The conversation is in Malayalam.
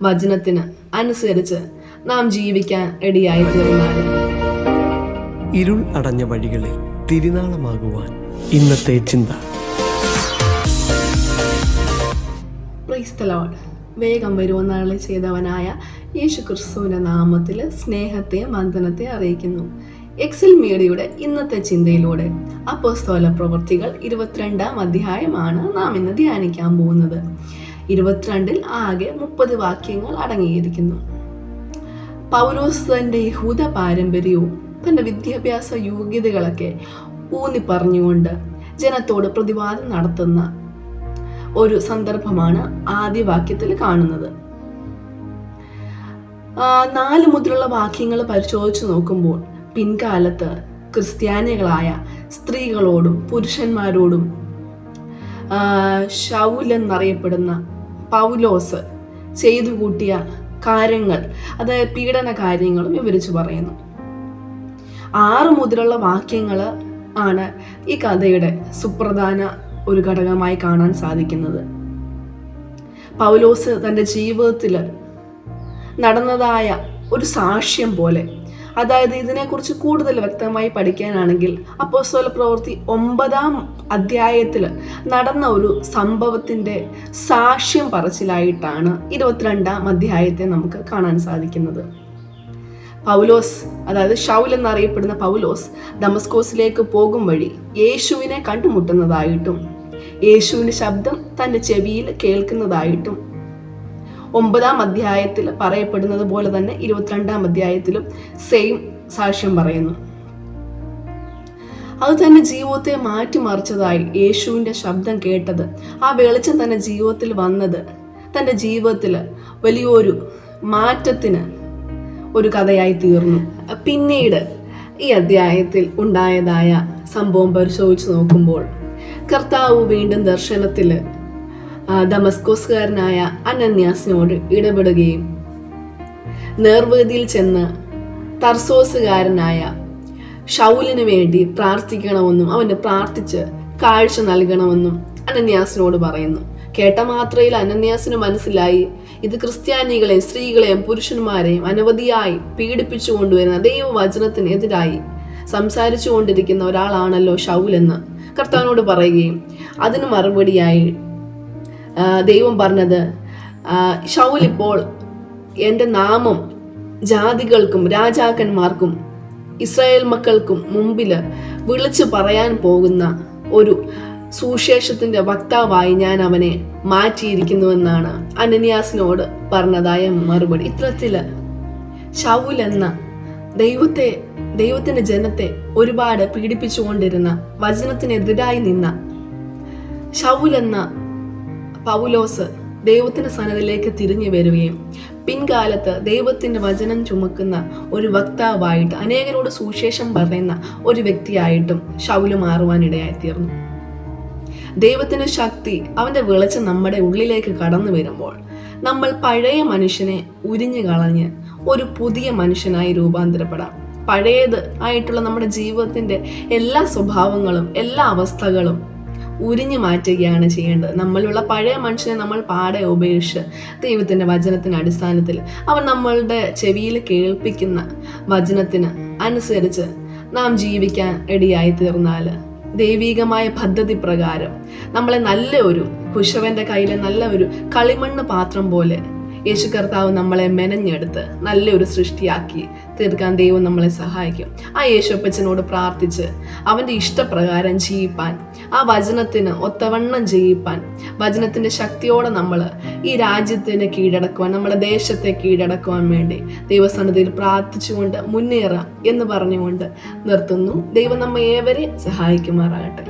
വചനത്തിന് അനുസരിച്ച് നാം ജീവിക്കാൻ റെഡിയായി തീർന്നാൽ ഇരുൾ അടഞ്ഞ വഴികളിൽ തിരുനാളമാകുവാൻ ഇന്നത്തെ ചിന്ത. Praise the Lord. വേഗം വരുവനാളെ ചെയ്തവനായ യേശു ക്രിസ്തുവിന്റെ നാമത്തിൽ സ്നേഹത്തെ വന്ദനത്തെ അറിയിക്കുന്നു. എക്സൽ മീഡിയയുടെ ഇന്നത്തെ ചിന്തയിലൂടെ അപ്പോസ്തല പ്രവൃത്തികൾ 22-ാം അധ്യായമാണ് നാം ഇന്ന് ധ്യാനിക്കാൻ പോകുന്നത്. 22-ൽ ആകെ 30 വാക്യങ്ങൾ അടങ്ങിയിരിക്കുന്നു. പൗലോസ് തന്റെ യഹൂദ പാരമ്പര്യവും തന്റെ വിദ്യാഭ്യാസ യോഗ്യതകളൊക്കെ ഊന്നി പറഞ്ഞുകൊണ്ട് ജനത്തോട് പ്രതിവാദം നടത്തുന്ന ഒരു സന്ദർഭമാണ് ആദ്യ വാക്യത്തിൽ കാണുന്നത്. 4 മുതലുള്ള വാക്യങ്ങൾ പരിശോധിച്ചു നോക്കുമ്പോൾ പിൻകാലത്ത് ക്രിസ്ത്യാനികളായ സ്ത്രീകളോടും പുരുഷന്മാരോടും ശൗൽ എന്നറിയപ്പെടുന്ന പൗലോസ് ചെയ്തു കൂട്ടിയ കാര്യങ്ങൾ, അതായത് പീഡന കാര്യങ്ങളും വിവരിച്ചു പറയുന്നു. 6 മുതലുള്ള വാക്യങ്ങൾ ആണ് ഈ കഥയുടെ സുപ്രധാന ഒരു ഘടകമായി കാണാൻ സാധിക്കുന്നത്. പൗലോസ് തൻ്റെ ജീവിതത്തിൽ നടന്നതായ ഒരു സാക്ഷ്യം പോലെ, അതായത് ഇതിനെക്കുറിച്ച് കൂടുതൽ വ്യക്തമായി പഠിക്കാനാണെങ്കിൽ അപ്പോസ്തല പ്രവൃത്തി 9-ാം അധ്യായത്തിൽ നടന്ന ഒരു സംഭവത്തിൻ്റെ സാക്ഷ്യം പറച്ചിലായിട്ടാണ് 22-ാം അധ്യായത്തെ നമുക്ക് കാണാൻ സാധിക്കുന്നത്. പൗലോസ്, അതായത് ശൗൽ എന്നറിയപ്പെടുന്ന പൗലോസ് ദമസ്കോസിലേക്ക് പോകും വഴി യേശുവിനെ കണ്ടുമുട്ടുന്നതായിട്ടും യേശുവിൻ്റെ ശബ്ദം തൻ്റെ ചെവിയിൽ കേൾക്കുന്നതായിട്ടും 9-ാം അധ്യായത്തിൽ പറയപ്പെടുന്നത് പോലെ തന്നെ 22-ാം അധ്യായത്തിലും സെയിം സാക്ഷ്യം പറയുന്നു. അത് തന്റെ ജീവിതത്തെ മാറ്റിമറിച്ചതായി യേശുവിൻ്റെ ശബ്ദം കേട്ടത്, ആ വെളിച്ചം തന്റെ ജീവിതത്തിൽ വന്നത് തന്റെ ജീവിതത്തിൽ വലിയൊരു മാറ്റത്തിന് ഒരു കഥയായി തീർന്നു. പിന്നീട് ഈ അധ്യായത്തിൽ ഉണ്ടായതായ സംഭവം പരിശോധിച്ച് നോക്കുമ്പോൾ കർത്താവ് വീണ്ടും ദർശനത്തിൽ ദമസ്കോസുകാരനായ അനന്യാസിനോട് ഇടപെടുകയും നേർവേദിയിൽ ചെന്ന് തർസോസുകാരനായ ശൗലിന് വേണ്ടി പ്രാർത്ഥിക്കണമെന്നും അവന് പ്രാർത്ഥിച്ച് കാഴ്ച നൽകണമെന്നും അനന്യാസിനോട് പറയുന്നു. കേട്ട മാത്രയിൽ അനന്യാസിന് മനസ്സിലായി, ഇത് ക്രിസ്ത്യാനികളെയും സ്ത്രീകളെയും പുരുഷന്മാരെയും അനവധിയായി പീഡിപ്പിച്ചു കൊണ്ടുവരുന്ന ദൈവവചനത്തിനെതിരായി സംസാരിച്ചു കൊണ്ടിരിക്കുന്ന ഒരാളാണല്ലോ ശൗൽ എന്ന് കർത്താവിനോട് പറയുകയും അതിന് മറുപടിയായി ദൈവം പറഞ്ഞത്, ശൗൽ ഇപ്പോൾ എൻ്റെ നാമം ജാതികൾക്കും രാജാക്കന്മാർക്കും ഇസ്രായേൽ മക്കൾക്കും മുമ്പിൽ വിളിച്ചു പറയാൻ പോകുന്ന ഒരു സുവിശേഷത്തിന്റെ വക്താവായി ഞാൻ അവനെ മാറ്റിയിരിക്കുന്നുവെന്നാണ് അനന്യാസിനോട് പറഞ്ഞതായ മറുപടി. ഇത്തരത്തില് ശൗൽ എന്ന ദൈവത്തിന്റെ ജനത്തെ ഒരുപാട് പീഡിപ്പിച്ചുകൊണ്ടിരുന്ന, വചനത്തിനെതിരായി നിന്ന ശൗൽ എന്ന പൗലോസ് ദൈവത്തിന്റെ സന്നദ്ധയിലേക്ക് തിരിഞ്ഞു വരികയും പിൻകാലത്ത് ദൈവത്തിന്റെ വചനം ചുമക്കുന്ന ഒരു വക്താവായിട്ട് അനേകരോട് സുവിശേഷം പറയുന്ന ഒരു വ്യക്തിയായിട്ടും ശൗല് മാറുവാനിടയായി തീർന്നു. ദൈവത്തിന്റെ ശക്തി, അവന്റെ വെളിച്ചം നമ്മുടെ ഉള്ളിലേക്ക് കടന്നു വരുമ്പോൾ നമ്മൾ പഴയ മനുഷ്യനെ ഉരിഞ്ഞു കളഞ്ഞ് ഒരു പുതിയ മനുഷ്യനായി രൂപാന്തരപ്പെടാം. പഴയത് ആയിട്ടുള്ള നമ്മുടെ ജീവിതത്തിന്റെ എല്ലാ സ്വഭാവങ്ങളും എല്ലാ അവസ്ഥകളും ഉരിഞ്ഞു മാറ്റുകയാണ് ചെയ്യേണ്ടത്. നമ്മളുള്ള പഴയ മനുഷ്യനെ നമ്മൾ പാടെ ഉപേക്ഷിച്ച് ദൈവത്തിന്റെ വചനത്തിന്റെ അടിസ്ഥാനത്തിൽ അവൻ നമ്മളുടെ ചെവിയിൽ കേൾപ്പിക്കുന്ന വചനത്തിന് അനുസരിച്ച് നാം ജീവിക്കാൻ റെഡിയായി തീർന്നാൽ ദൈവികമായ പദ്ധതി പ്രകാരം നമ്മളെ നല്ല ഒരു കുശവന്റെ കയ്യിലെ നല്ല ഒരു കളിമണ്ണ് പാത്രം പോലെ യേശു കർത്താവ് നമ്മളെ മെനഞ്ഞെടുത്ത് നല്ലൊരു സൃഷ്ടിയാക്കി തീർക്കാൻ ദൈവം നമ്മളെ സഹായിക്കും. ആ യേശുപ്പച്ചനോട് പ്രാർത്ഥിച്ച് അവൻ്റെ ഇഷ്ടപ്രകാരം ജീവിപ്പാൻ, ആ വചനത്തിന് ഒത്തവണ്ണം ജീവിപ്പാൻ, വചനത്തിൻ്റെ ശക്തിയോടെ നമ്മൾ ഈ രാജ്യത്തിന് കീഴടക്കുവാൻ, നമ്മുടെ ദേശത്തെ കീഴടക്കുവാൻ വേണ്ടി ദൈവസന്നിധിയിൽ പ്രാർത്ഥിച്ചുകൊണ്ട് മുന്നേറാം എന്ന് പറഞ്ഞുകൊണ്ട് നിർത്തുന്നു. ദൈവം നമ്മെ ഏവരെ സഹായിക്കുമാറാകട്ടെ.